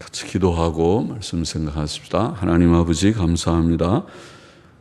같이 기도하고 말씀 생각하십시다. 하나님 아버지 감사합니다.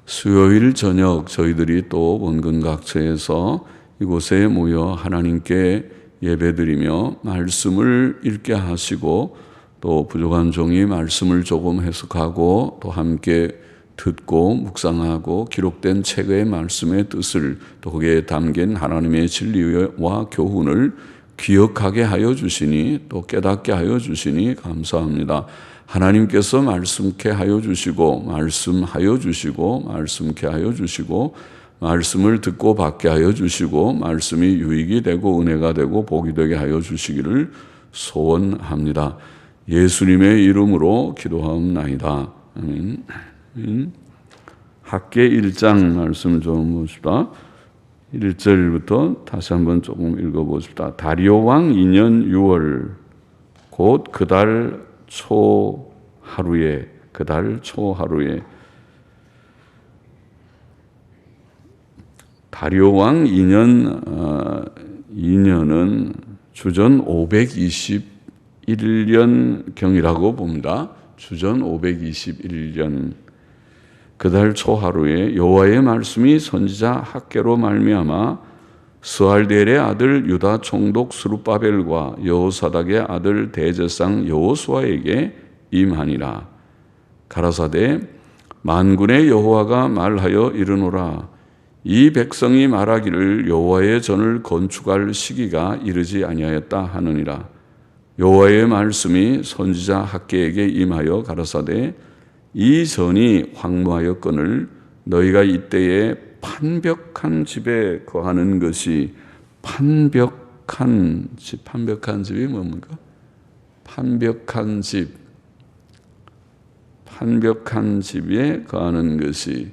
수요일 저녁 저희들이 또 원근 각처에서 이곳에 모여 하나님께 예배드리며 말씀을 읽게 하시고 또 부족한 종이 말씀을 조금 해석하고 또 함께 듣고 묵상하고 기록된 책의 말씀의 뜻을 또 거기에 담긴 하나님의 진리와 교훈을 기억하게 하여 주시니 또 깨닫게 하여 주시니 감사합니다. 하나님께서 말씀케 하여 주시고 말씀하여 주시고 말씀케 하여 주시고 말씀을 듣고 받게 하여 주시고 말씀이 유익이 되고 은혜가 되고 복이 되게 하여 주시기를 소원합니다. 예수님의 이름으로 기도하옵나이다. 아멘. 학계 1장 말씀 좀 봅시다. 1절부터 다시 한번 조금 읽어보십시다. 다리오 왕 2년 6월 곧 그 달 초 하루에 다리오 왕 2년은 주전 521년경이라고 봅니다. 주전 521년 그 달 초하루에 여호와의 말씀이 선지자 학개로 말미암아 스알디엘의 아들 유다 총독 스룹바벨과 여호사닥의 아들 대제상 여호수아에게 임하니라. 가라사대 만군의 여호와가 말하여 이르노라. 이 백성이 말하기를 여호와의 전을 건축할 시기가 이르지 아니하였다 하느니라. 여호와의 말씀이 선지자 학개에게 임하여 가라사대 이 전이 황무하였거늘 너희가 이때에 판벽한 집에 거하는 것이 판벽한 집이 뭡니까? 판벽한 집에 거하는 것이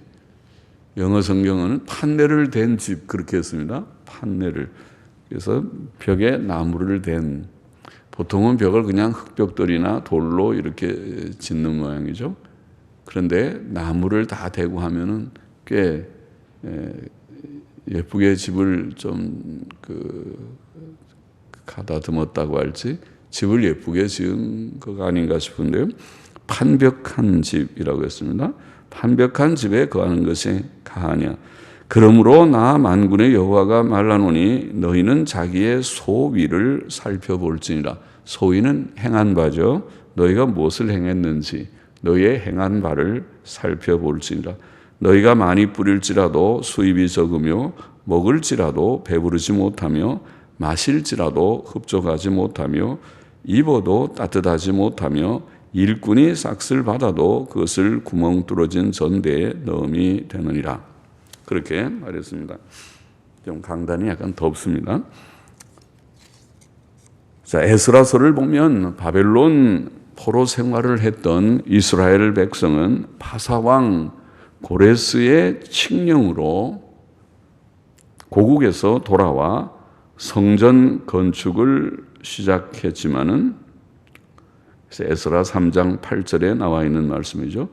영어 성경은 판넬을 댄 집 그렇게 했습니다. 판넬을. 그래서 벽에 나무를 댄 보통은 벽을 그냥 흙벽돌이나 돌로 이렇게 짓는 모양이죠. 그런데 나무를 다 대고 하면은 꽤 예쁘게 집을 좀 가다듬었다고 할지 집을 예쁘게 지은 것 아닌가 싶은데요. 판벽한 집이라고 했습니다. 판벽한 집에 거하는 것이 가하냐. 그러므로 나 만군의 여호와가 말하노니 너희는 자기의 소위를 살펴볼지니라. 소위는 행한 바죠. 너희가 무엇을 행했는지 너희의 행한 바를 살펴볼지니라. 너희가 많이 뿌릴지라도 수입이 적으며 먹을지라도 배부르지 못하며 마실지라도 흡족하지 못하며 입어도 따뜻하지 못하며 일꾼이 삭슬 받아도 그것을 구멍 뚫어진 전대에 넣음이 되느니라. 그렇게 말했습니다. 좀 강단이 약간 덥습니다. 자, 에스라서를 보면 바벨론 포로 생활을 했던 이스라엘 백성은 바사왕 고레스의 칙령으로 고국에서 돌아와 성전 건축을 시작했지만은 에스라 3장 8절에 나와 있는 말씀이죠.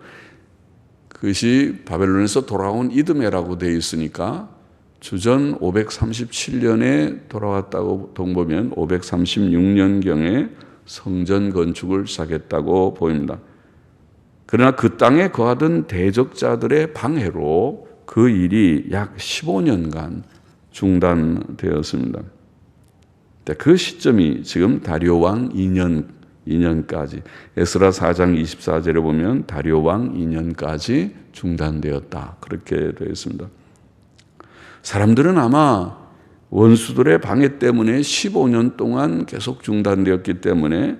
그것이 바벨론에서 돌아온 이드메라고 되어 있으니까 주전 537년에 돌아왔다고 보면 536년경에 성전 건축을 시작했다고 보입니다. 그러나 그 땅에 거하던 대적자들의 방해로 그 일이 약 15년간 중단되었습니다. 그 시점이 지금 다리오 왕 2년까지 에스라 4장 24절에 보면 다리오 왕 2년까지 중단되었다. 그렇게 되어 있습니다. 사람들은 아마 원수들의 방해 때문에 15년 동안 계속 중단되었기 때문에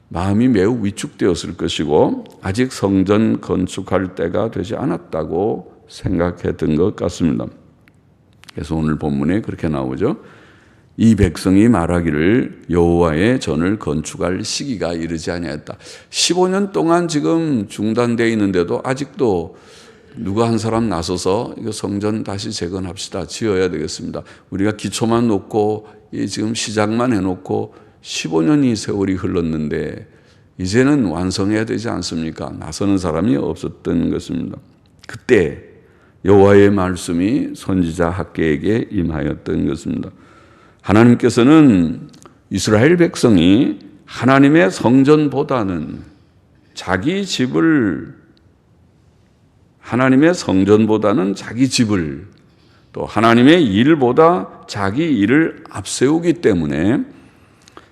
마음이 매우 위축되었을 것이고 아직 성전 건축할 때가 되지 않았다고 생각했던 것 같습니다. 그래서 오늘 본문에 그렇게 나오죠. 이 백성이 말하기를 여호와의 전을 건축할 시기가 이르지 아니하였다. 15년 동안 지금 중단되어 있는데도 아직도 누가 한 사람 나서서 이거 성전 다시 재건합시다. 지어야 되겠습니다. 우리가 기초만 놓고 지금 시작만 해놓고 15년이 세월이 흘렀는데 이제는 완성해야 되지 않습니까? 나서는 사람이 없었던 것입니다. 그때 여호와의 말씀이 선지자 학개에게 임하였던 것입니다. 하나님께서는 이스라엘 백성이 하나님의 성전보다는 자기 집을 또 하나님의 일보다 자기 일을 앞세우기 때문에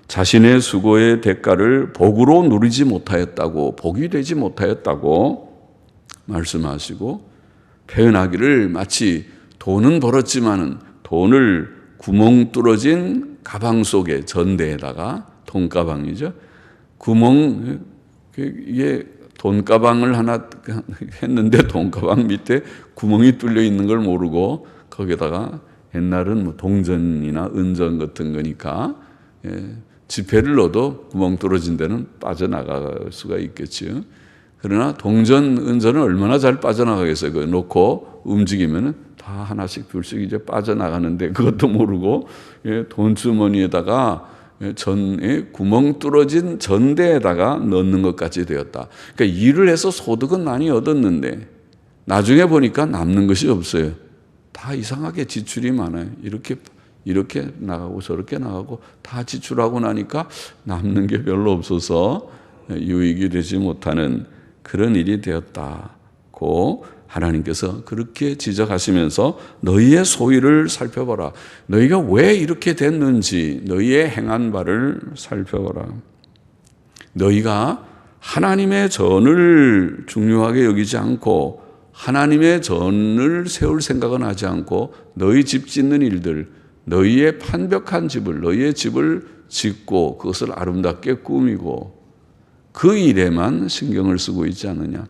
자신의 수고의 대가를 복으로 누리지 못하였다고, 복이 되지 못하였다고 말씀하시고, 표현하기를 마치 돈은 벌었지만은 돈을 구멍 뚫어진 가방 속에, 전대에다가, 돈가방이죠, 이게 돈가방을 하나 했는데 돈가방 밑에 구멍이 뚫려 있는 걸 모르고 거기다가 옛날은 뭐 동전이나 은전 같은 거니까 지폐를 넣어도 구멍 뚫어진 데는 빠져나갈 수가 있겠죠. 그러나 동전, 은전은 얼마나 잘 빠져나가겠어요. 그거 놓고 움직이면은 다 하나씩 둘씩 이제 빠져나가는데 그것도 모르고 돈주머니에다가 구멍 뚫어진 전대에다가 넣는 것까지 되었다. 그러니까 일을 해서 소득은 많이 얻었는데 나중에 보니까 남는 것이 없어요. 다 이상하게 지출이 많아요. 이렇게 나가고 저렇게 나가고 다 지출하고 나니까 남는 게 별로 없어서 유익이 되지 못하는 그런 일이 되었다고 하나님께서 그렇게 지적하시면서 너희의 소위를 살펴보라. 너희가 왜 이렇게 됐는지 너희의 행한 바를 살펴보라. 너희가 하나님의 전을 중요하게 여기지 않고 하나님의 전을 세울 생각은 하지 않고 너희 집 짓는 일들, 너희의 판벽한 집을, 너희의 집을 짓고 그것을 아름답게 꾸미고 그 일에만 신경을 쓰고 있지 않느냐.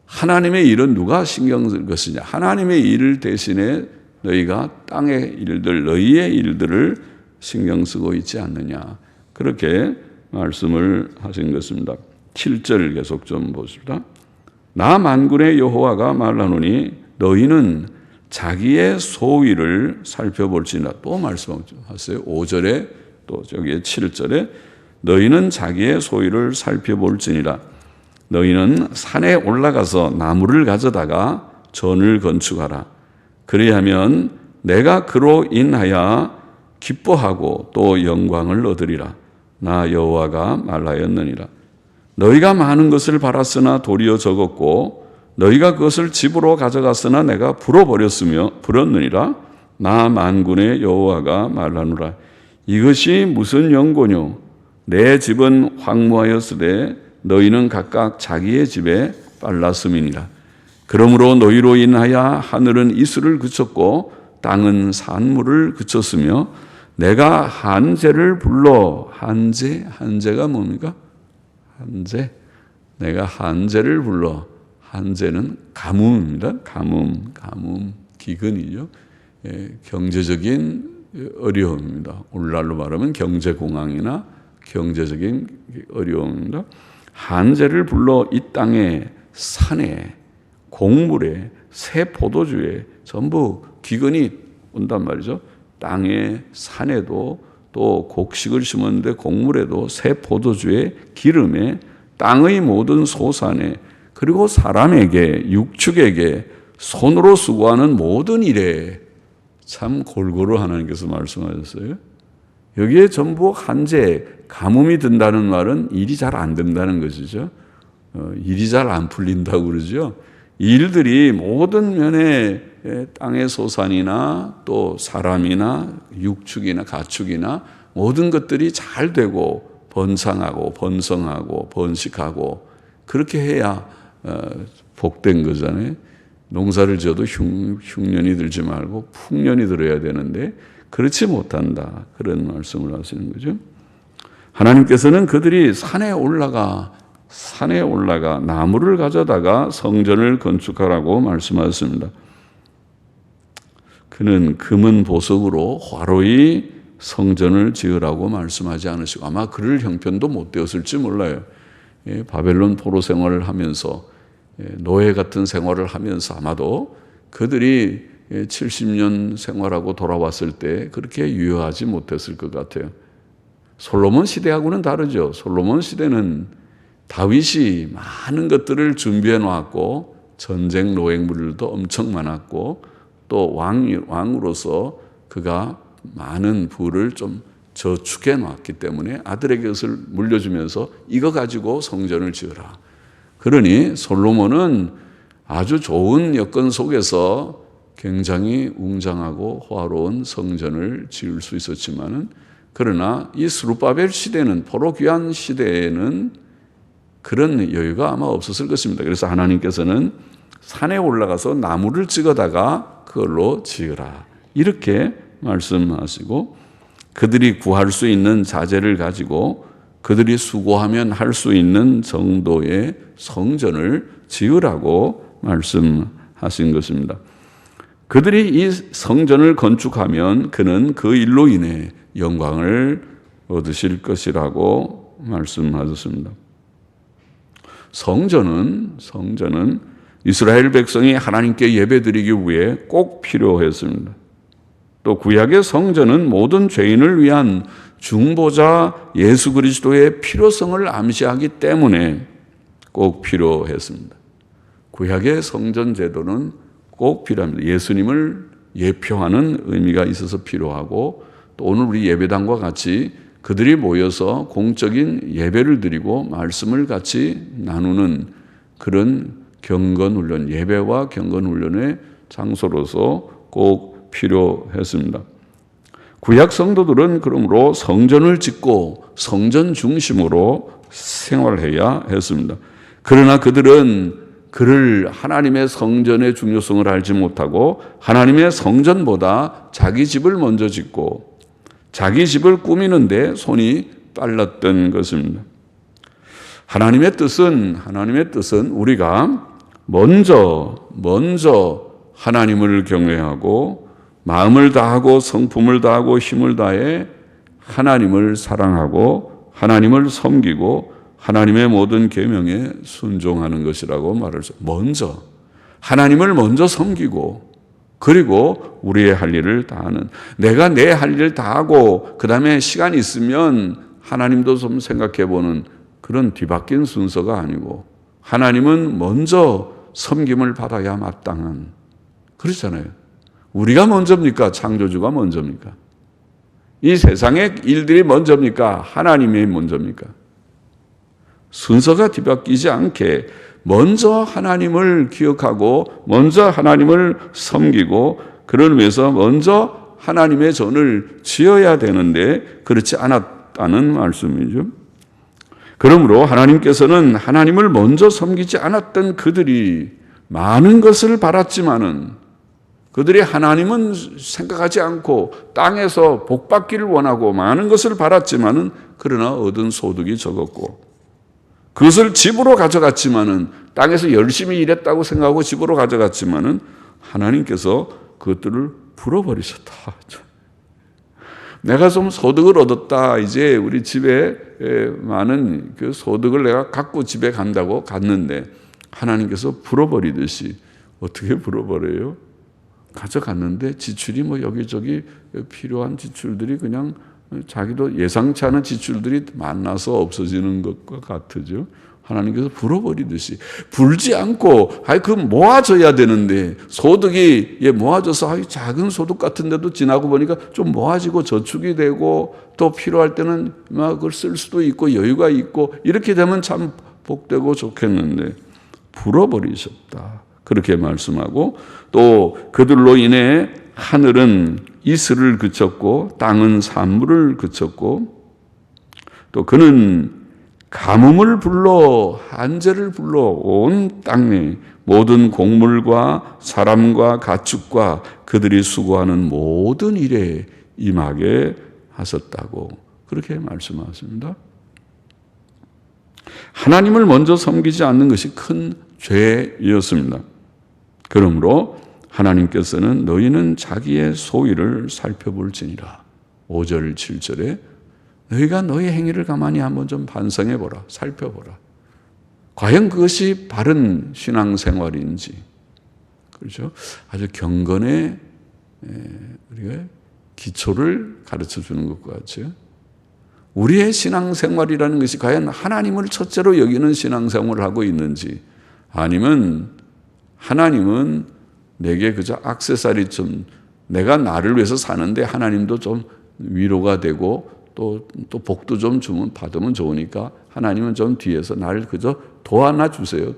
하나님의 일은 누가 신경 쓸 것이냐. 하나님의 일 대신에 너희가 땅의 일들, 너희의 일들을 신경 쓰고 있지 않느냐. 그렇게 말씀을 하신 것입니다. 7절 계속 좀 보십시다. 나 만군의 여호와가 말하노니 너희는 자기의 소위를 살펴볼지니라. 또 말씀하세요. 5절에 또 저기 7절에 너희는 자기의 소위를 살펴볼지니라. 너희는 산에 올라가서 나무를 가져다가 전을 건축하라. 그리하면 내가 그로 인하여 기뻐하고 또 영광을 얻으리라. 나 여호와가 말하였느니라. 너희가 많은 것을 바랐으나 도리어 적었고 너희가 그것을 집으로 가져갔으나 내가 불었느니라. 나 만군의 여호와가 말하노라. 이것이 무슨 연고뇨? 내 집은 황무하였으되 너희는 각각 자기의 집에 빨랐음이니라. 그러므로 너희로 인하여 하늘은 이슬을 그쳤고 땅은 산물을 그쳤으며 내가 한제를 불러 한제가 뭡니까? 내가 한제를 불러. 한제는 가뭄입니다. 가뭄 기근이죠. 경제적인 어려움입니다. 오늘날로 말하면 경제공황이나 경제적인 어려움입니다. 한제를 불러 이 땅에 산에 곡물에 새 포도주에 전부 기근이 온단 말이죠. 땅에 산에도 또 곡식을 심었는데 곡물에도 새 포도주에 기름에 땅의 모든 소산에 그리고 사람에게 육축에게 손으로 수고하는 모든 일에 참 골고루 하나님께서 말씀하셨어요. 여기에 전부 한제, 가뭄이 든다는 말은 일이 잘 안 된다는 것이죠. 일이 잘 안 풀린다고 그러죠. 일들이 모든 면에 땅의 소산이나 또 사람이나 육축이나 가축이나 모든 것들이 잘 되고 번창하고 번성하고 번식하고 그렇게 해야 복된 거잖아요. 농사를 지어도 흉년이 들지 말고 풍년이 들어야 되는데 그렇지 못한다. 그런 말씀을 하시는 거죠. 하나님께서는 그들이 산에 올라가 나무를 가져다가 성전을 건축하라고 말씀하셨습니다. 그는 금은 보석으로 화로히 성전을 지으라고 말씀하지 않으시고 아마 그럴 형편도 못 되었을지 몰라요. 바벨론 포로 생활을 하면서 노예 같은 생활을 하면서 아마도 그들이 70년 생활하고 돌아왔을 때 그렇게 유효하지 못했을 것 같아요. 솔로몬 시대하고는 다르죠. 솔로몬 시대는 다윗이 많은 것들을 준비해 놓았고 전쟁 노획물도 엄청 많았고 또 왕으로서 그가 많은 부를 좀 저축해 놨기 때문에 아들에게 그것을 물려주면서 이거 가지고 성전을 지으라. 그러니 솔로몬은 아주 좋은 여건 속에서 굉장히 웅장하고 호화로운 성전을 지을 수 있었지만은, 그러나 이 스룹바벨 시대는, 포로 귀환 시대에는 그런 여유가 아마 없었을 것입니다. 그래서 하나님께서는 산에 올라가서 나무를 찍어다가 그걸로 지으라, 이렇게 말씀하시고, 그들이 구할 수 있는 자재를 가지고 그들이 수고하면 할 수 있는 정도의 성전을 지으라고 말씀하신 것입니다. 그들이 이 성전을 건축하면 그는 그 일로 인해 영광을 얻으실 것이라고 말씀하셨습니다. 성전은 이스라엘 백성이 하나님께 예배드리기 위해 꼭 필요했습니다. 또 구약의 성전은 모든 죄인을 위한 중보자 예수 그리스도의 필요성을 암시하기 때문에 꼭 필요했습니다. 구약의 성전 제도는 꼭 필요합니다. 예수님을 예표하는 의미가 있어서 필요하고, 또 오늘 우리 예배당과 같이 그들이 모여서 공적인 예배를 드리고 말씀을 같이 나누는 그런 경건훈련, 예배와 경건훈련의 장소로서 꼭 필요했습니다. 구약 성도들은 그러므로 성전을 짓고 성전 중심으로 생활해야 했습니다. 그러나 그들은 하나님의 성전의 중요성을 알지 못하고 하나님의 성전보다 자기 집을 먼저 짓고 자기 집을 꾸미는데 손이 빨랐던 것입니다. 하나님의 뜻은 우리가 먼저 하나님을 경외하고 마음을 다하고 성품을 다하고 힘을 다해 하나님을 사랑하고 하나님을 섬기고 하나님의 모든 계명에 순종하는 것이라고 말을 했어요. 먼저 하나님을 먼저 섬기고, 그리고 우리의 할 일을 다하는, 내가 내 할 일을 다하고 그 다음에 시간이 있으면 하나님도 좀 생각해보는 그런 뒤바뀐 순서가 아니고, 하나님은 먼저 섬김을 받아야 마땅한, 그렇잖아요. 우리가 먼저입니까? 창조주가 먼저입니까? 이 세상의 일들이 먼저입니까? 하나님이 먼저입니까? 순서가 뒤바뀌지 않게 먼저 하나님을 기억하고 먼저 하나님을 섬기고, 그런 위해서 먼저 하나님의 전을 지어야 되는데 그렇지 않았다는 말씀이죠. 그러므로 하나님께서는 하나님을 먼저 섬기지 않았던 그들이 많은 것을 바랐지만은, 그들이 하나님은 생각하지 않고 땅에서 복받기를 원하고 많은 것을 바랐지만은, 그러나 얻은 소득이 적었고, 그것을 집으로 가져갔지만은, 땅에서 열심히 일했다고 생각하고 집으로 가져갔지만은 하나님께서 그것들을 풀어버리셨다. 내가 좀 소득을 얻었다. 이제 우리 집에 많은 그 소득을 내가 갖고 집에 간다고 갔는데 하나님께서 풀어버리듯이, 어떻게 풀어버려요? 가져갔는데 지출이 여기저기 필요한 지출들이 그냥 자기도 예상치 않은 지출들이 만나서 없어지는 것과 같으죠. 하나님께서 불어버리듯이, 불지 않고 그 모아져야 되는데 소득이 모아져서 작은 소득 같은데도 지나고 보니까 좀 모아지고 저축이 되고, 또 필요할 때는 막 그걸 쓸 수도 있고 여유가 있고, 이렇게 되면 참 복되고 좋겠는데 불어버리셨다, 그렇게 말씀하고, 또 그들로 인해 하늘은 이슬을 그쳤고 땅은 산물을 그쳤고, 또 그는 가뭄을 불러 한재를 불러 온 땅에 모든 곡물과 사람과 가축과 그들이 수고하는 모든 일에 임하게 하셨다고 그렇게 말씀하십니다. 하나님을 먼저 섬기지 않는 것이 큰 죄였습니다. 그러므로 하나님께서는 너희는 자기의 소위를 살펴볼지니라, 5절 7절에 너희가 너희 행위를 가만히 한번 좀 반성해보라, 살펴보라. 과연 그것이 바른 신앙생활인지. 그렇죠? 아주 경건의 우리가 기초를 가르쳐주는 것과 같죠. 우리의 신앙생활이라는 것이 과연 하나님을 첫째로 여기는 신앙생활을 하고 있는지, 아니면 하나님은 내게 그저 액세서리 좀, 내가 나를 위해서 사는데 하나님도 좀 위로가 되고 또 복도 좀 주면 받으면 좋으니까 하나님은 좀 뒤에서 나를 그저 도와주세요.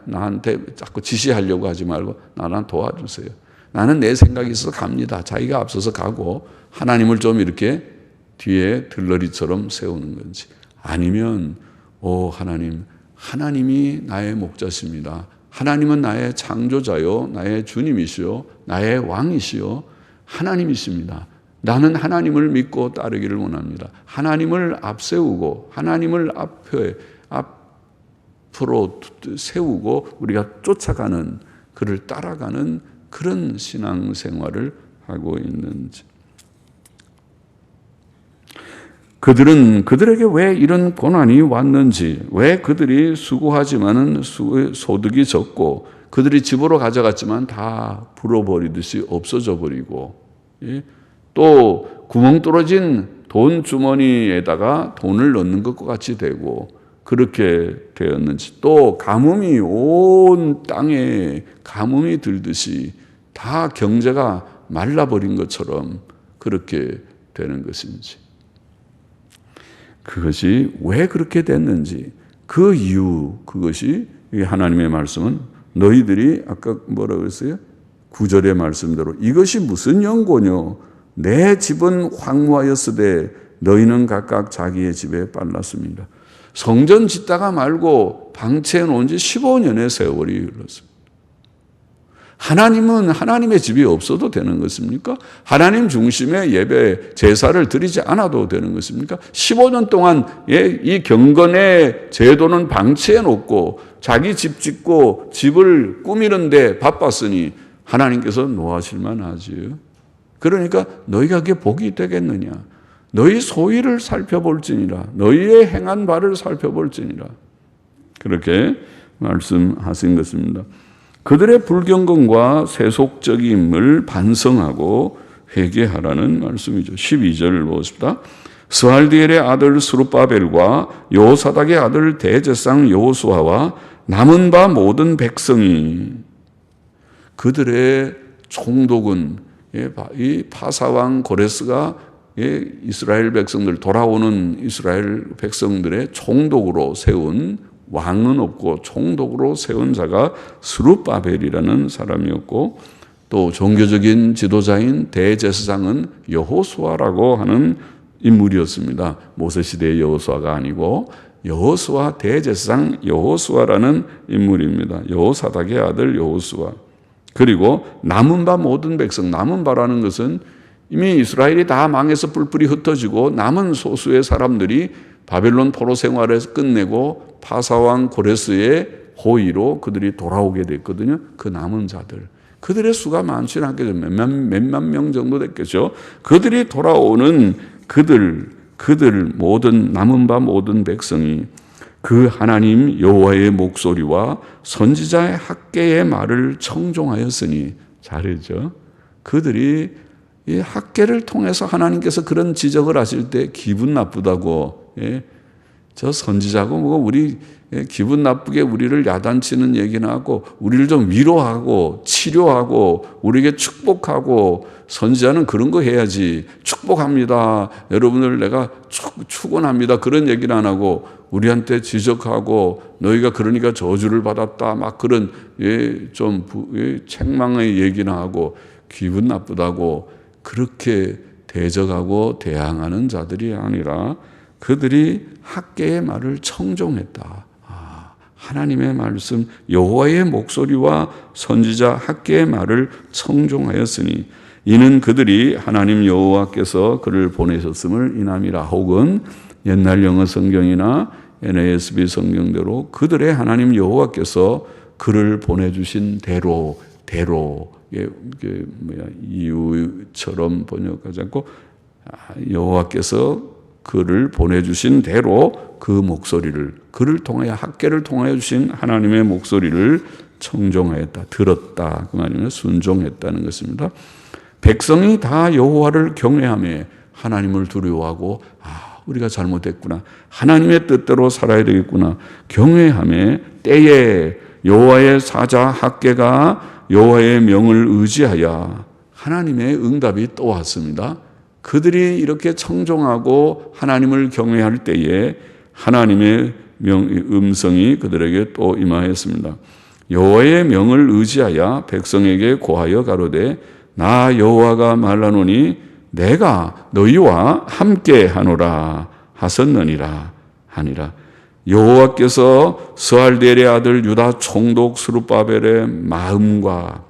나한테 자꾸 지시하려고 하지 말고 나는 도와주세요. 나는 내 생각이 있어서 갑니다. 자기가 앞서서 가고 하나님을 좀 이렇게 뒤에 들러리처럼 세우는 건지, 아니면 하나님이 나의 목자십니다. 하나님은 나의 창조자요, 나의 주님이시요, 나의 왕이시요, 하나님이십니다. 나는 하나님을 믿고 따르기를 원합니다. 하나님을 앞세우고 하나님을 앞으로 세우고 우리가 쫓아가는, 그를 따라가는 그런 신앙생활을 하고 있는지. 그들에게 왜 이런 고난이 왔는지, 왜 그들이 수고하지만은 소득이 적고 그들이 집으로 가져갔지만 다 불어버리듯이 없어져 버리고, 또 구멍 뚫어진 돈 주머니에다가 돈을 넣는 것과 같이 되고 그렇게 되었는지, 또 가뭄이 온 땅에 가뭄이 들듯이 다 경제가 말라버린 것처럼 그렇게 되는 것인지, 그것이 왜 그렇게 됐는지, 그 이유, 그것이 하나님의 말씀은 너희들이 아까 뭐라고 그랬어요? 9절의 말씀대로 이것이 무슨 연고뇨? 내 집은 황무하였으되 너희는 각각 자기의 집에 빨랐습니다. 성전 짓다가 말고 방치해 놓은 지 15년의 세월이 흘렀습니다. 하나님은 하나님의 집이 없어도 되는 것입니까? 하나님 중심의 예배, 제사를 드리지 않아도 되는 것입니까? 15년 동안 이 경건의 제도는 방치해 놓고 자기 집 짓고 집을 꾸미는데 바빴으니 하나님께서 노하실만 하지요. 그러니까 너희가 그게 복이 되겠느냐? 너희 소위를 살펴볼지니라. 너희의 행한 바를 살펴볼지니라. 그렇게 말씀하신 것입니다. 그들의 불경건과 세속적임을 반성하고 회개하라는 말씀이죠. 12절을 보십시다. 스알디엘의 아들 스룹바벨과 여호사닥의 아들 대제사장 여호수아와 남은 바 모든 백성이, 그들의 총독은 이 파사왕 고레스가 이스라엘 백성들, 돌아오는 이스라엘 백성들의 총독으로 세운, 왕은 없고 총독으로 세운 자가 스룹바벨이라는 사람이었고, 또 종교적인 지도자인 대제사장은 여호수아라고 하는 인물이었습니다. 모세시대의 여호수아가 아니고 여호수아, 대제사장 여호수아라는 인물입니다. 여호사닥의 아들 여호수아. 그리고 남은 바 모든 백성, 남은 바라는 것은 이미 이스라엘이 다 망해서 뿔뿔이 흩어지고 남은 소수의 사람들이 바벨론 포로 생활을 끝내고 파사왕 고레스의 호위로 그들이 돌아오게 됐거든요. 그 남은 자들, 그들의 수가 많지는 않겠죠. 몇만 명 정도 됐겠죠. 그들이 돌아오는 그들 모든 남은 바 모든 백성이 그 하나님 여호와의 목소리와 선지자의 학개의 말을 청종하였으니, 잘했죠. 그들이 이 학개를 통해서 하나님께서 그런 지적을 하실 때 기분 나쁘다고, 저 선지자고 뭐고 우리 기분 나쁘게 우리를 야단치는 얘기나 하고 우리를 좀 위로하고 치료하고 우리에게 축복하고, 선지자는 그런 거 해야지. 축복합니다, 여러분을 내가 축원합니다, 그런 얘기는 안 하고 우리한테 지적하고 너희가 그러니까 저주를 받았다 막 그런 좀 책망의 얘기나 하고 기분 나쁘다고 그렇게 대적하고 대항하는 자들이 아니라 그들이 학개의 말을 청종했다. 하나님의 말씀, 여호와의 목소리와 선지자 학개의 말을 청종하였으니 이는 그들이 하나님 여호와께서 그를 보내셨음을 인함이라. 혹은 옛날 영어 성경이나 NASB 성경대로 그들의 하나님 여호와께서 그를 보내주신 대로 이유처럼 번역하지 않고 여호와께서 그를 보내주신 대로 그 목소리를, 그를 통하여 학개를 통하여 주신 하나님의 목소리를 청종하였다, 들었다, 그 말이면 순종했다는 것입니다. 백성이 다 여호와를 경외하며 하나님을 두려워하고 우리가 잘못했구나, 하나님의 뜻대로 살아야 되겠구나 경외하며 때에 여호와의 사자 학개가 여호와의 명을 의지하여 하나님의 응답이 또 왔습니다. 그들이 이렇게 청종하고 하나님을 경외할 때에 하나님의 음성이 그들에게 또 임하였습니다. 여호와의 명을 의지하여 백성에게 고하여 가로되 나 여호와가 말하노니 내가 너희와 함께 하노라 하셨느니라 하니라. 여호와께서 스알디엘의 아들 유다 총독 스룹바벨의 마음과,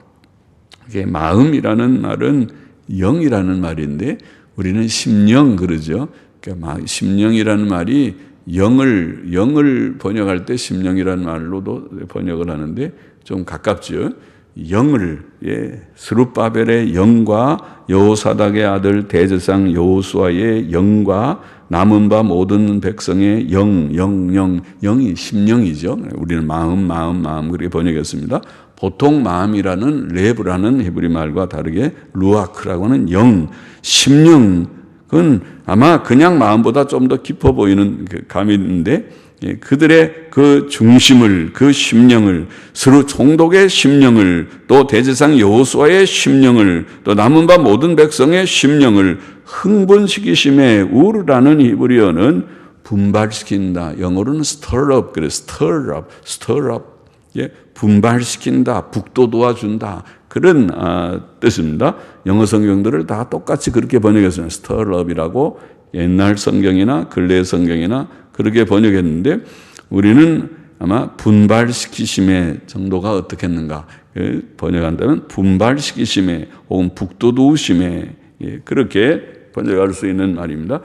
이게 마음이라는 말은 영이라는 말인데 우리는 심령 그러죠. 그러니까 심령이라는 말이 영을 번역할 때 심령이라는 말로도 번역을 하는데 좀 가깝죠. 영을, 스룹바벨의 영과 여호사닥의 아들 대제사장 여호수아의 영과 남은 바 모든 백성의 영이 심령이죠. 우리는 마음 그렇게 번역했습니다. 보통 마음이라는 레브라는 히브리 말과 다르게 루아크라고 하는 영, 심령, 그건 아마 그냥 마음보다 좀 더 깊어 보이는 감이 있는데 그들의 그 중심을, 그 심령을, 스루 총독의 심령을, 또 대제사장 여호수아의 심령을, 또 남은 바 모든 백성의 심령을 흥분시키심에 우르라는 히브리어는 분발시킨다. 영어로는 stir up, 그래 stir up. 분발시킨다, 북돋워 준다. 그런 뜻입니다. 영어 성경들을 다 똑같이 그렇게 번역했어요. stir up이라고 옛날 성경이나 근래 성경이나 그렇게 번역했는데 우리는 아마 분발시키심의 정도가 어떻겠는가 번역한다면 분발시키심의 혹은 북돋우심의 그렇게 번역할 수 있는 말입니다.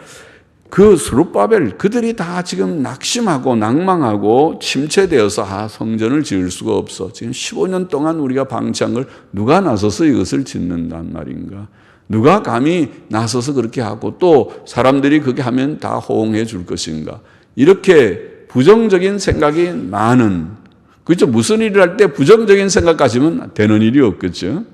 그 스룹바벨 그들이 다 지금 낙심하고 낭망하고 침체되어서 성전을 지을 수가 없어. 지금 15년 동안 우리가 방치한 걸 누가 나서서 이것을 짓는단 말인가. 누가 감히 나서서 그렇게 하고 또 사람들이 그렇게 하면 다 호응해 줄 것인가. 이렇게 부정적인 생각이 많은, 그렇죠. 무슨 일을 할 때 부정적인 생각 가지면 되는 일이 없겠죠.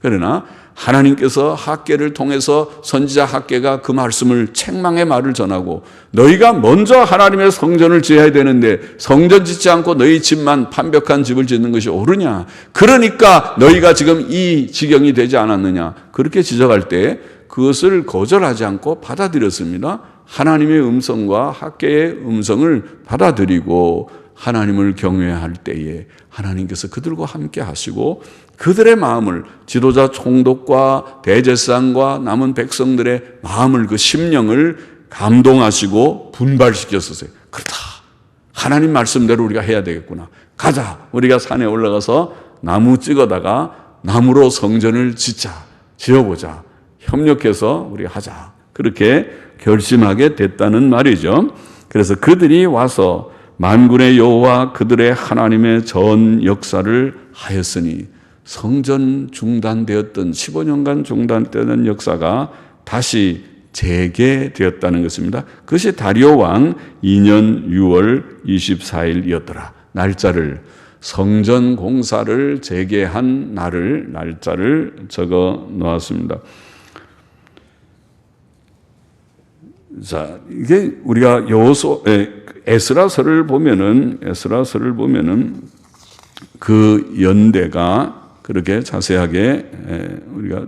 그러나 하나님께서 학개를 통해서 선지자 학개가 그 말씀을 책망의 말을 전하고 너희가 먼저 하나님의 성전을 지어야 되는데 성전 짓지 않고 너희 집만 판벽한 집을 짓는 것이 옳으냐. 그러니까 너희가 지금 이 지경이 되지 않았느냐. 그렇게 지적할 때 그것을 거절하지 않고 받아들였습니다. 하나님의 음성과 학개의 음성을 받아들이고 하나님을 경외할 때에 하나님께서 그들과 함께 하시고 그들의 마음을 지도자 총독과 대제사장과 남은 백성들의 마음을 그 심령을 감동하시고 분발시켰었어요. 그렇다. 하나님 말씀대로 우리가 해야 되겠구나. 가자. 우리가 산에 올라가서 나무 찍어다가 나무로 성전을 지어보자. 협력해서 우리가 하자. 그렇게 결심하게 됐다는 말이죠. 그래서 그들이 와서 만군의 여호와 그들의 하나님의 전 역사를 하였으니 성전 중단되었던 15년간 중단되는 역사가 다시 재개되었다는 것입니다. 그것이 다리오 왕 2년 6월 24일이었더라. 날짜를 성전 공사를 재개한 날짜를 적어 놓았습니다. 자, 이게 우리가 에스라서를 보면은 그 연대가 그렇게 자세하게 우리가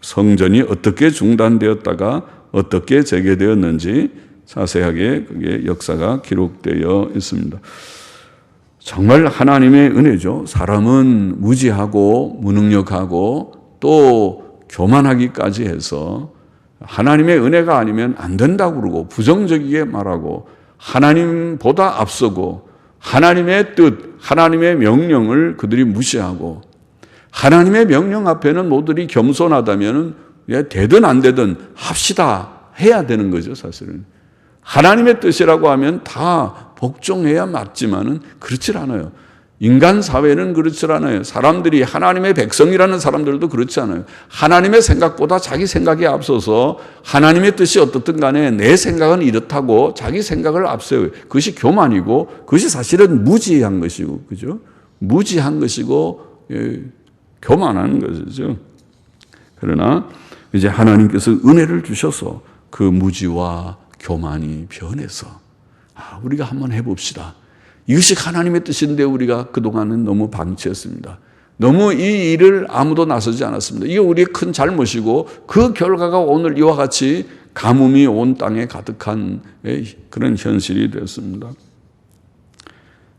성전이 어떻게 중단되었다가 어떻게 재개되었는지 자세하게 그게 역사가 기록되어 있습니다. 정말 하나님의 은혜죠. 사람은 무지하고 무능력하고 또 교만하기까지 해서 하나님의 은혜가 아니면 안 된다고 그러고 부정적이게 말하고 하나님보다 앞서고 하나님의 뜻, 하나님의 명령을 그들이 무시하고 하나님의 명령 앞에는 모두들이 겸손하다면 되든 안 되든 합시다 해야 되는 거죠. 사실은 하나님의 뜻이라고 하면 다 복종해야 맞지만은 그렇지 않아요. 인간 사회는 그렇지 않아요. 사람들이 하나님의 백성이라는 사람들도 그렇지 않아요. 하나님의 생각보다 자기 생각에 앞서서 하나님의 뜻이 어떻든 간에 내 생각은 이렇다고 자기 생각을 앞세워요. 그것이 교만이고 그것이 사실은 무지한 것이고, 그죠? 무지한 것이고 교만한 것이죠. 그러나 이제 하나님께서 은혜를 주셔서 그 무지와 교만이 변해서 우리가 한번 해봅시다. 이것이 하나님의 뜻인데 우리가 그동안은 너무 방치했습니다. 너무 이 일을 아무도 나서지 않았습니다. 이게 우리의 큰 잘못이고 그 결과가 오늘 이와 같이 가뭄이 온 땅에 가득한 그런 현실이 되었습니다.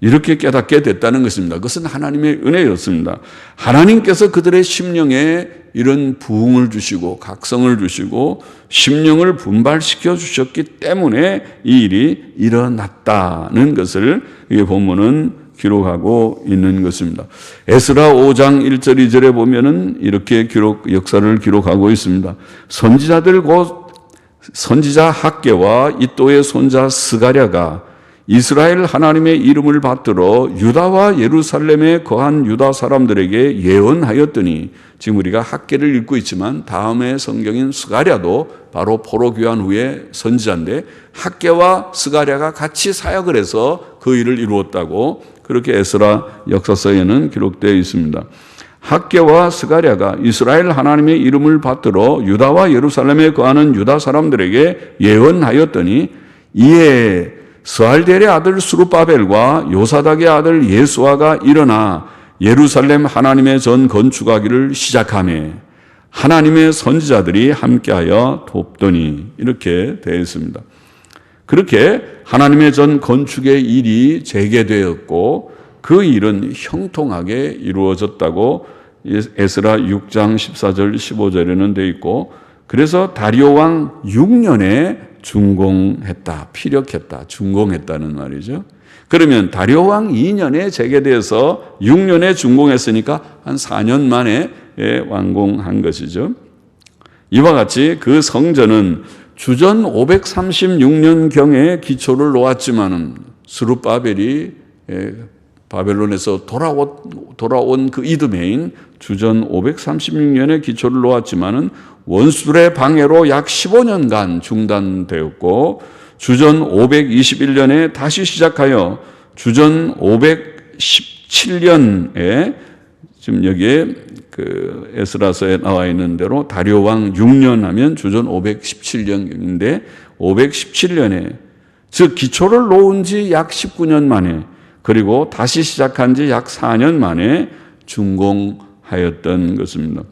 이렇게 깨닫게 됐다는 것입니다. 그것은 하나님의 은혜였습니다. 하나님께서 그들의 심령에 이런 부흥을 주시고 각성을 주시고 심령을 분발시켜 주셨기 때문에 이 일이 일어났다는 것을 이 본문은 기록하고 있는 것입니다. 에스라 5장 1절 2절에 보면은 이렇게 역사를 기록하고 있습니다. 선지자들 곧 선지자 학개와 이또의 손자 스가랴가 이스라엘 하나님의 이름을 받들어 유다와 예루살렘에 거한 유다 사람들에게 예언하였더니, 지금 우리가 학개를 읽고 있지만 다음에 성경인 스가랴도 바로 포로 귀환 후에 선지자인데 학개와 스가랴가 같이 사역을 해서 그 일을 이루었다고 그렇게 에스라 역사서에는 기록되어 있습니다. 학개와 스가랴가 이스라엘 하나님의 이름을 받들어 유다와 예루살렘에 거하는 유다 사람들에게 예언하였더니, 이에 스알델의 아들 스룹바벨과 요사닥의 아들 예수아가 일어나 예루살렘 하나님의 전 건축하기를 시작하며 하나님의 선지자들이 함께하여 돕더니, 이렇게 되어 있습니다. 그렇게 하나님의 전 건축의 일이 재개되었고 그 일은 형통하게 이루어졌다고 에스라 6장 14절 15절에는 되어 있고, 그래서 다리오 왕 6년에 준공했다, 피력했다, 준공했다는 말이죠. 그러면 다리오 왕 2년에 재개되어서 6년에 준공했으니까 한 4년 만에 완공한 것이죠. 이와 같이 그 성전은 주전 536년경에 기초를 놓았지만은 스룹바벨이 바벨론에서 돌아온 그 이듬해인 주전 536년에 기초를 놓았지만은 원수들의 방해로 약 15년간 중단되었고, 주전 521년에 다시 시작하여 주전 517년에 지금 여기에 그 에스라서에 나와 있는 대로 다리오 왕 6년 하면 주전 517년경인데 517년에, 즉 기초를 놓은 지 약 19년 만에, 그리고 다시 시작한 지 약 4년 만에 준공하였던 것입니다.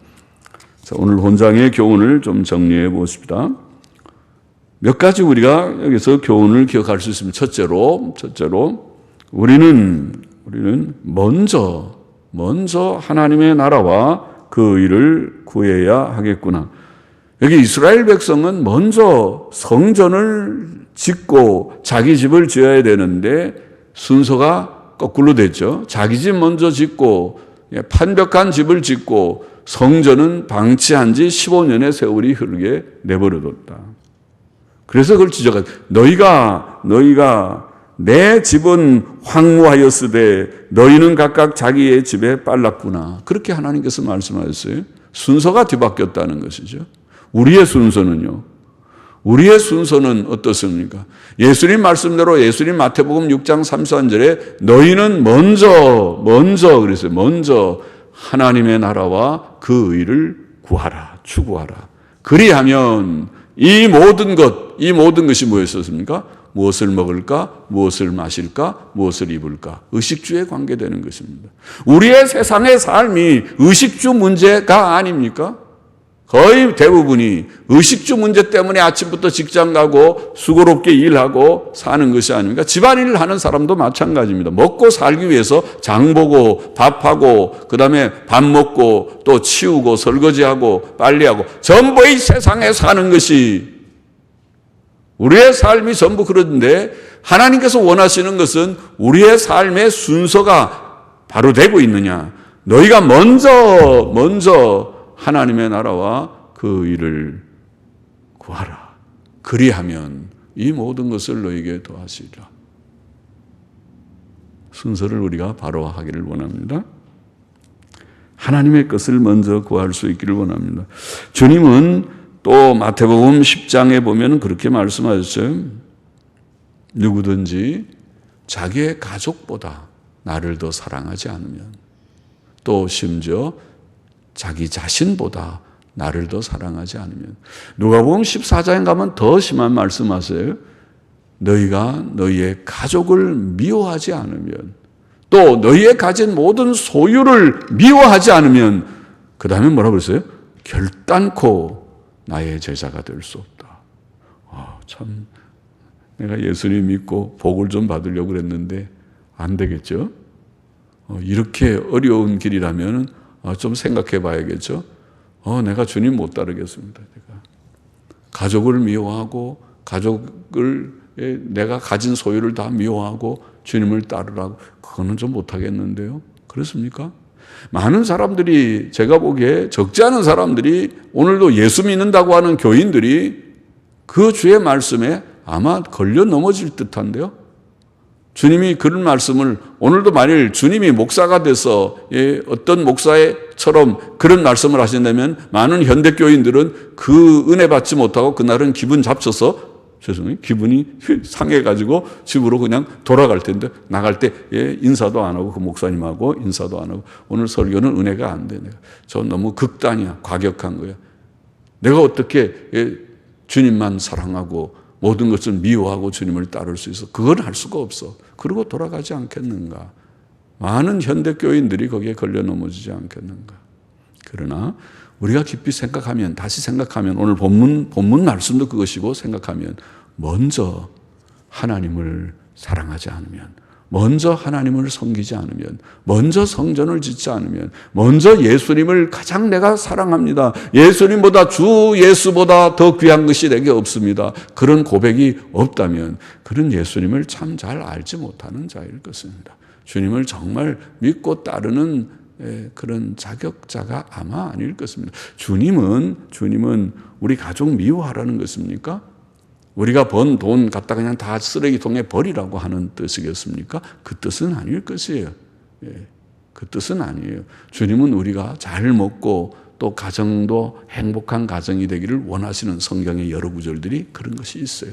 자, 오늘 본장의 교훈을 좀 정리해 보십시다. 몇 가지 우리가 여기서 교훈을 기억할 수 있습니다. 첫째로 우리는 먼저 하나님의 나라와 그 일을 구해야 하겠구나. 여기 이스라엘 백성은 먼저 성전을 짓고 자기 집을 지어야 되는데 순서가 거꾸로 됐죠. 자기 집 먼저 짓고 판벽한 집을 짓고 성전은 방치한 지 15년의 세월이 흐르게 내버려뒀다. 그래서 그걸 지적하죠. 너희가 내 집은 황무하였으되 너희는 각각 자기의 집에 빨랐구나. 그렇게 하나님께서 말씀하셨어요. 순서가 뒤바뀌었다는 것이죠. 우리의 순서는 어떻습니까? 예수님 말씀대로 예수님 마태복음 6장 33절에 너희는 먼저 그랬어요. 먼저 하나님의 나라와 그 의를 구하라, 추구하라. 그리하면 이 모든 것이 뭐였었습니까? 무엇을 먹을까? 무엇을 마실까? 무엇을 입을까? 의식주에 관계되는 것입니다. 우리의 세상의 삶이 의식주 문제가 아닙니까? 거의 대부분이 의식주 문제 때문에 아침부터 직장 가고 수고롭게 일하고 사는 것이 아닙니까? 집안일을 하는 사람도 마찬가지입니다. 먹고 살기 위해서 장 보고 밥하고 그다음에 밥 먹고 또 치우고 설거지하고 빨래하고 전부 이 세상에 사는 것이 우리의 삶이 전부 그런데, 하나님께서 원하시는 것은 우리의 삶의 순서가 바로 되고 있느냐. 너희가 먼저 하나님의 나라와 그 일을 구하라. 그리하면 이 모든 것을 너희에게 더하시리라. 순서를 우리가 바로 하기를 원합니다. 하나님의 것을 먼저 구할 수 있기를 원합니다. 주님은 또 마태복음 10장에 보면 그렇게 말씀하셨어요. 누구든지 자기의 가족보다 나를 더 사랑하지 않으면, 또 심지어 자기 자신보다 나를 더 사랑하지 않으면, 누가복음 14장에 가면 더 심한 말씀하세요. 너희가 너희의 가족을 미워하지 않으면 또 너희의 가진 모든 소유를 미워하지 않으면 그 다음에 뭐라고 그랬어요? 결단코 나의 제자가 될 수 없다. 참 내가 예수님 믿고 복을 좀 받으려고 그랬는데 안 되겠죠? 이렇게 어려운 길이라면 좀 생각해 봐야겠죠? 내가 주님 못 따르겠습니다. 제가 가족을 미워하고 내가 가진 소유를 다 미워하고 주님을 따르라고 그거는 좀 못하겠는데요. 그렇습니까? 많은 사람들이 제가 보기에 적지 않은 사람들이 오늘도 예수 믿는다고 하는 교인들이 그 주의 말씀에 아마 걸려 넘어질 듯한데요. 주님이 그런 말씀을 오늘도 만일 주님이 목사가 돼서 어떤 목사처럼 그런 말씀을 하신다면 많은 현대교인들은 그 은혜 받지 못하고 그날은 기분 잡쳐서 기분이 상해가지고 집으로 그냥 돌아갈 텐데 나갈 때 인사도 안 하고 그 목사님하고 인사도 안 하고 오늘 설교는 은혜가 안 돼. 저 너무 극단이야. 과격한 거야. 내가 어떻게 주님만 사랑하고 모든 것을 미워하고 주님을 따를 수 있어? 그건 할 수가 없어. 그러고 돌아가지 않겠는가? 많은 현대교인들이 거기에 걸려 넘어지지 않겠는가? 그러나 우리가 깊이 생각하면, 다시 생각하면, 오늘 본문 말씀도 그것이고 생각하면, 먼저 하나님을 사랑하지 않으면, 먼저 하나님을 섬기지 않으면, 먼저 성전을 짓지 않으면, 먼저 예수님을 가장 내가 사랑합니다. 예수님보다 주 예수보다 더 귀한 것이 내게 없습니다. 그런 고백이 없다면, 그런 예수님을 참 잘 알지 못하는 자일 것입니다. 주님을 정말 믿고 따르는 그런 자격자가 아마 아닐 것입니다. 주님은 우리 가족 미워하라는 것입니까? 우리가 번 돈 갖다 그냥 다 쓰레기통에 버리라고 하는 뜻이겠습니까? 그 뜻은 아닐 것이에요. 그 뜻은 아니에요. 주님은 우리가 잘 먹고 또 가정도 행복한 가정이 되기를 원하시는 성경의 여러 구절들이 그런 것이 있어요.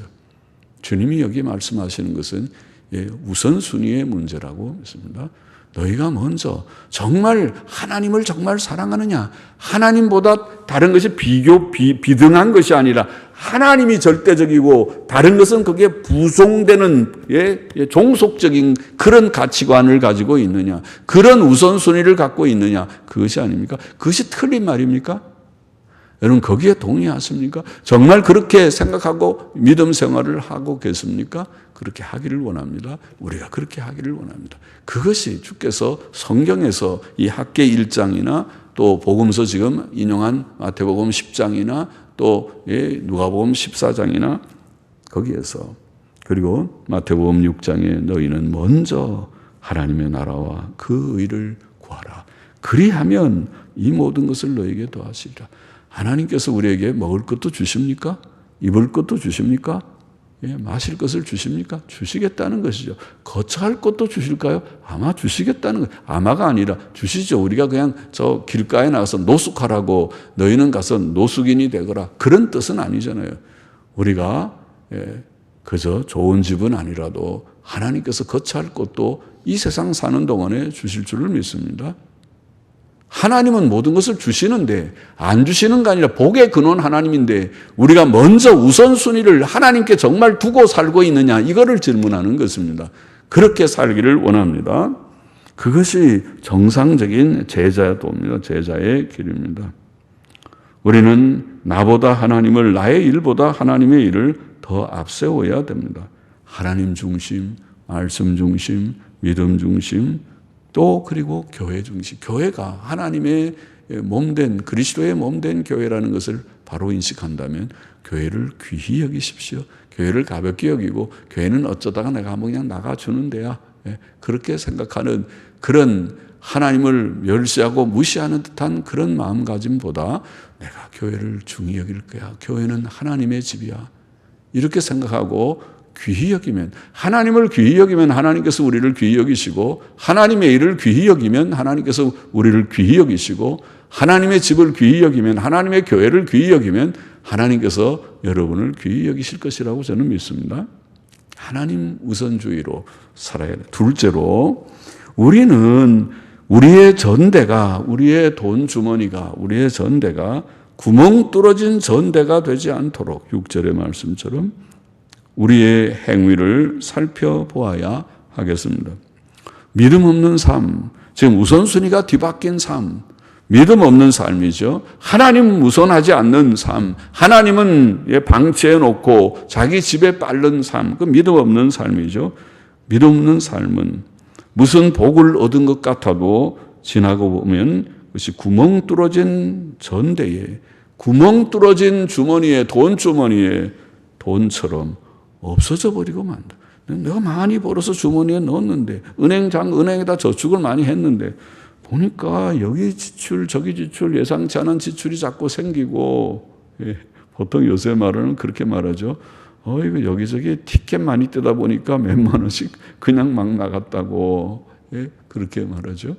주님이 여기 말씀하시는 것은 우선순위의 문제라고 믿습니다. 너희가 먼저 정말 하나님을 정말 사랑하느냐? 하나님보다 다른 것이 비등한 것이 아니라 하나님이 절대적이고 다른 것은 거기에 부송되는 종속적인 그런 가치관을 가지고 있느냐? 그런 우선순위를 갖고 있느냐? 그것이 아닙니까? 그것이 틀린 말입니까? 여러분 거기에 동의하십니까? 정말 그렇게 생각하고 믿음 생활을 하고 계십니까? 그렇게 하기를 원합니다. 우리가 그렇게 하기를 원합니다. 그것이 주께서 성경에서 이 학개 1장이나 또 복음서 지금 인용한 마태복음 10장이나 또 누가복음 14장이나 거기에서 그리고 마태복음 6장에 너희는 먼저 하나님의 나라와 그 의를 구하라. 그리하면 이 모든 것을 너희에게 더하시리라. 하나님께서 우리에게 먹을 것도 주십니까? 입을 것도 주십니까? 마실 것을 주십니까? 주시겠다는 것이죠. 거처할 것도 주실까요? 아마 주시겠다는 거예요. 아마가 아니라 주시죠. 우리가 그냥 저 길가에 나가서 노숙하라고 너희는 가서 노숙인이 되거라. 그런 뜻은 아니잖아요. 우리가 그저 좋은 집은 아니라도 하나님께서 거처할 것도 이 세상 사는 동안에 주실 줄을 믿습니다. 하나님은 모든 것을 주시는데 안 주시는 게 아니라 복의 근원 하나님인데 우리가 먼저 우선순위를 하나님께 정말 두고 살고 있느냐 이거를 질문하는 것입니다. 그렇게 살기를 원합니다. 그것이 정상적인 제자의 도입니다. 제자의 길입니다. 우리는 나보다 하나님을 나의 일보다 하나님의 일을 더 앞세워야 됩니다. 하나님 중심, 말씀 중심, 믿음 중심 또 그리고 교회 중심. 교회가 하나님의 몸된 그리스도의 몸된 교회라는 것을 바로 인식한다면 교회를 귀히 여기십시오. 교회를 가볍게 여기고 교회는 어쩌다가 내가 한번 그냥 나가주는 데야. 그렇게 생각하는 그런 하나님을 멸시하고 무시하는 듯한 그런 마음가짐보다 내가 교회를 중히 여길 거야. 교회는 하나님의 집이야. 이렇게 생각하고 귀히 여기면 하나님을 귀히 여기면 하나님께서 우리를 귀히 여기시고 하나님의 일을 귀히 여기면 하나님께서 우리를 귀히 여기시고 하나님의 집을 귀히 여기면 하나님의 교회를 귀히 여기면 하나님께서 여러분을 귀히 여기실 것이라고 저는 믿습니다. 하나님 우선주의로 살아야 돼요. 둘째로 우리는 우리의 전대가 우리의 돈 주머니가 우리의 전대가 구멍 뚫어진 전대가 되지 않도록 6절의 말씀처럼 우리의 행위를 살펴보아야 하겠습니다. 믿음 없는 삶, 지금 우선순위가 뒤바뀐 삶, 믿음 없는 삶이죠. 하나님 우선하지 않는 삶, 하나님은 방치해 놓고 자기 집에 빠른 삶, 그 믿음 없는 삶이죠. 믿음 없는 삶은 무슨 복을 얻은 것 같아도 지나고 보면 그것이 구멍 뚫어진 전대에, 구멍 뚫어진 주머니에, 돈 주머니에 돈처럼 없어져 버리고 만다. 내가 많이 벌어서 주머니에 넣었는데, 은행에다 저축을 많이 했는데, 보니까 여기 지출, 저기 지출, 예상치 않은 지출이 자꾸 생기고, 보통 요새 말은 그렇게 말하죠. 이거 여기저기 티켓 많이 떼다 보니까 몇만 원씩 그냥 막 나갔다고, 그렇게 말하죠.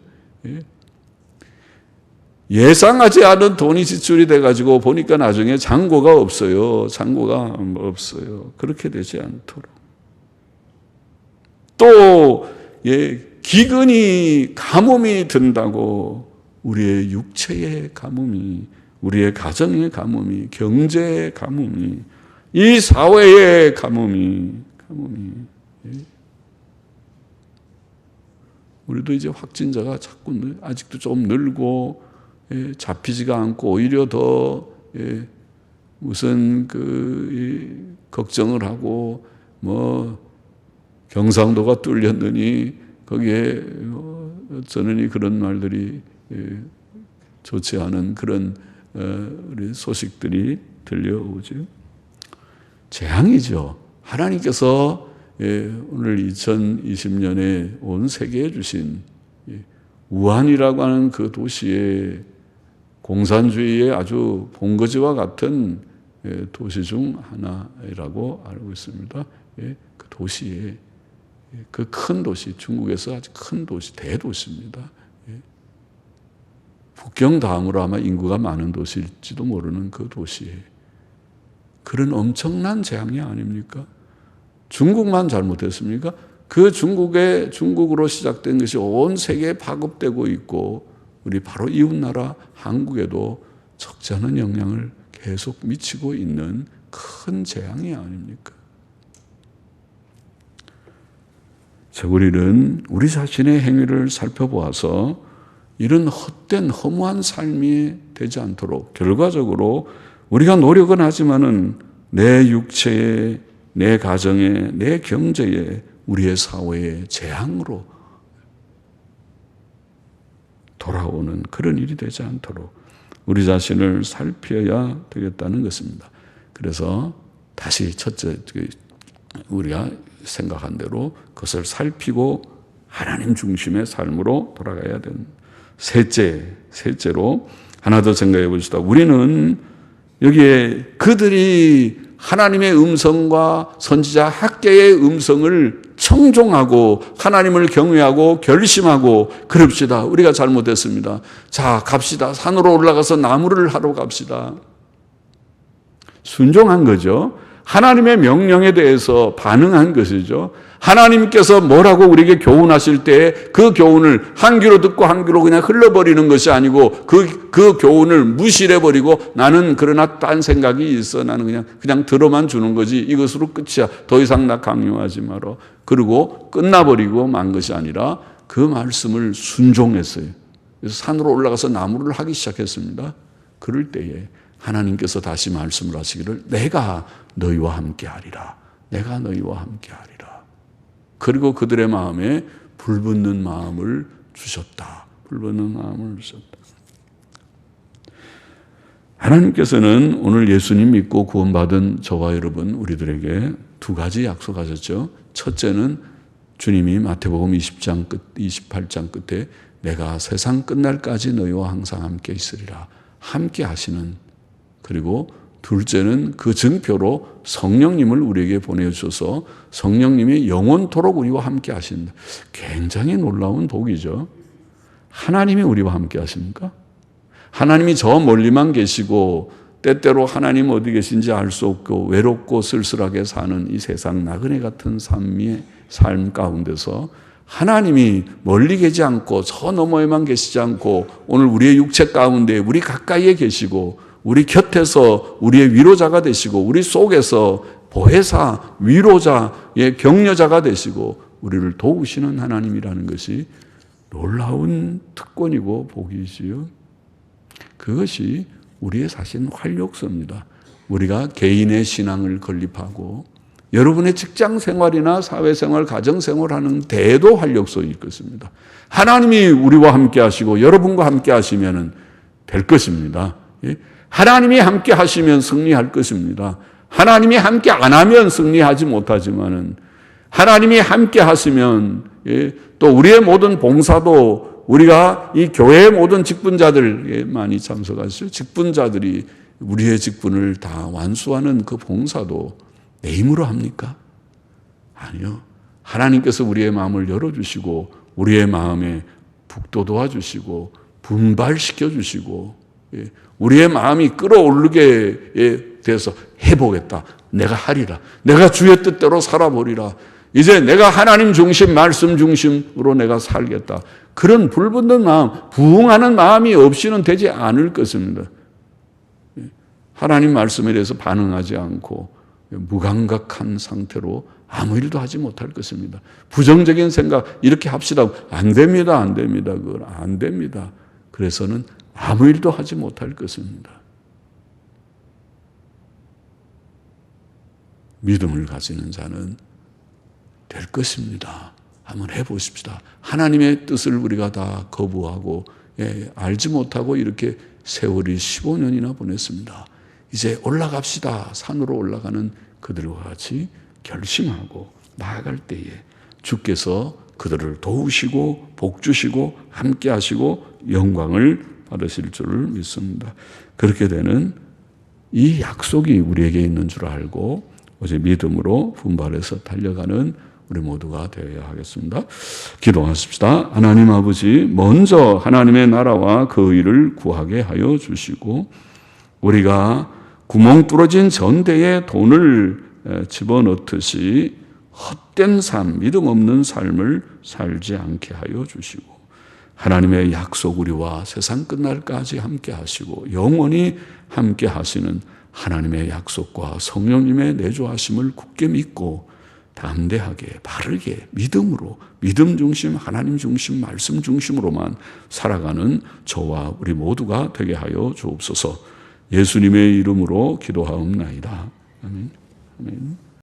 예상하지 않은 돈이 지출이 돼가지고 보니까 나중에 잔고가 없어요. 잔고가 없어요. 그렇게 되지 않도록. 또, 기근이 가뭄이 든다고 우리의 육체의 가뭄이, 우리의 가정의 가뭄이, 경제의 가뭄이, 이 사회의 가뭄이. 우리도 이제 확진자가 자꾸 아직도 좀 늘고 잡히지가 않고 오히려 더 무슨 걱정을 하고 경상도가 뚫렸느니 거기에 저는 그런 말들이 좋지 않은 그런 우리 소식들이 들려오죠. 재앙이죠. 하나님께서 오늘 2020년에 온 세계에 주신 우한이라고 하는 그 도시에 공산주의의 아주 본거지와 같은 도시 중 하나라고 알고 있습니다. 그 도시에 그 큰 도시, 중국에서 아주 큰 도시, 대도시입니다. 북경 다음으로 아마 인구가 많은 도시일지도 모르는 그 도시에 그런 엄청난 재앙이 아닙니까? 중국만 잘못했습니까? 그 중국으로 시작된 것이 온 세계에 파급되고 있고 우리 바로 이웃나라 한국에도 적지 않은 영향을 계속 미치고 있는 큰 재앙이 아닙니까? 자, 우리는 우리 자신의 행위를 살펴보아서 이런 헛된 허무한 삶이 되지 않도록 결과적으로 우리가 노력은 하지만은 내 육체에, 내 가정에, 내 경제에, 우리의 사회에 재앙으로 돌아오는 그런 일이 되지 않도록 우리 자신을 살펴야 되겠다는 것입니다. 그래서 다시 첫째, 우리가 생각한 대로 그것을 살피고 하나님 중심의 삶으로 돌아가야 됩니다. 셋째로 하나 더 생각해 보시다. 우리는 여기에 그들이 하나님의 음성과 선지자 학계의 음성을 청종하고 하나님을 경외하고 결심하고 그럽시다. 우리가 잘못했습니다. 자, 갑시다. 산으로 올라가서 나무를 하러 갑시다. 순종한 거죠. 하나님의 명령에 대해서 반응한 것이죠. 하나님께서 뭐라고 우리에게 교훈하실 때 그 교훈을 한 귀로 듣고 한 귀로 그냥 흘러버리는 것이 아니고 그 교훈을 무시해버리고 나는 그러나 딴 생각이 있어. 나는 그냥 들어만 주는 거지. 이것으로 끝이야. 더 이상 나 강요하지 마라. 그리고 끝나버리고 만 것이 아니라 그 말씀을 순종했어요. 그래서 산으로 올라가서 나무를 하기 시작했습니다. 그럴 때에 하나님께서 다시 말씀을 하시기를 내가 너희와 함께 하리라. 내가 너희와 함께 하리라. 그리고 그들의 마음에 불붙는 마음을 주셨다. 불붙는 마음을 주셨다. 하나님께서는 오늘 예수님 믿고 구원받은 저와 여러분 우리들에게 두 가지 약속하셨죠. 첫째는 주님이 마태복음 28장 끝에 내가 세상 끝날까지 너희와 항상 함께 있으리라. 함께 하시는. 그리고 둘째는 그 증표로 성령님을 우리에게 보내주셔서 성령님이 영원토록 우리와 함께 하신다. 굉장히 놀라운 복이죠. 하나님이 우리와 함께 하십니까? 하나님이 저 멀리만 계시고 때때로 하나님 어디 계신지 알 수 없고 외롭고 쓸쓸하게 사는 이 세상 나그네 같은 삶 가운데서 하나님이 멀리 계지 않고 저 너머에만 계시지 않고 오늘 우리의 육체 가운데 우리 가까이에 계시고 우리 곁에서 우리의 위로자가 되시고 우리 속에서 보혜사, 위로자의 격려자가 되시고 우리를 도우시는 하나님이라는 것이 놀라운 특권이고 복이지요. 그것이 우리의 사실은 활력소입니다. 우리가 개인의 신앙을 건립하고 여러분의 직장 생활이나 사회생활, 가정생활 하는 데도 활력소일 것입니다. 하나님이 우리와 함께 하시고 여러분과 함께 하시면 될 것입니다. 하나님이 함께 하시면 승리할 것입니다. 하나님이 함께 안 하면 승리하지 못하지만은 하나님이 함께 하시면 또 우리의 모든 봉사도 우리가 이 교회의 모든 직분자들 많이 참석하시죠. 직분자들이 우리의 직분을 다 완수하는 그 봉사도 내 힘으로 합니까? 아니요. 하나님께서 우리의 마음을 열어주시고 우리의 마음에 북돋 도와주시고 분발시켜 주시고 우리의 마음이 끌어오르게 돼서 해보겠다. 내가 하리라. 내가 주의 뜻대로 살아보리라. 이제 내가 하나님 중심, 말씀 중심으로 내가 살겠다. 그런 불붙는 마음, 부응하는 마음이 없이는 되지 않을 것입니다. 하나님 말씀에 대해서 반응하지 않고 무감각한 상태로 아무 일도 하지 못할 것입니다. 부정적인 생각 이렇게 합시다. 안 됩니다. 안 됩니다. 그건 안 됩니다. 그래서는 아무 일도 하지 못할 것입니다. 믿음을 가지는 자는 될 것입니다. 한번 해보십시다. 하나님의 뜻을 우리가 다 거부하고 알지 못하고 이렇게 세월이 15년이나 보냈습니다. 이제 올라갑시다. 산으로 올라가는 그들과 같이 결심하고 나아갈 때에 주께서 그들을 도우시고 복주시고 함께 하시고 영광을 받으실 줄을 믿습니다. 그렇게 되는 이 약속이 우리에게 있는 줄 알고 어제 믿음으로 분발해서 달려가는 우리 모두가 되어야 하겠습니다. 기도하십시다. 하나님 아버지, 먼저 하나님의 나라와 그 의를 구하게 하여 주시고 우리가 구멍 뚫어진 전대에 돈을 집어넣듯이 헛된 삶, 믿음 없는 삶을 살지 않게 하여 주시고 하나님의 약속 우리와 세상 끝날까지 함께 하시고 영원히 함께 하시는 하나님의 약속과 성령님의 내주하심을 굳게 믿고 담대하게 바르게 믿음으로 믿음 중심, 하나님 중심, 말씀 중심으로만 살아가는 저와 우리 모두가 되게 하여 주옵소서. 예수님의 이름으로 기도하옵나이다. 아멘. 아멘.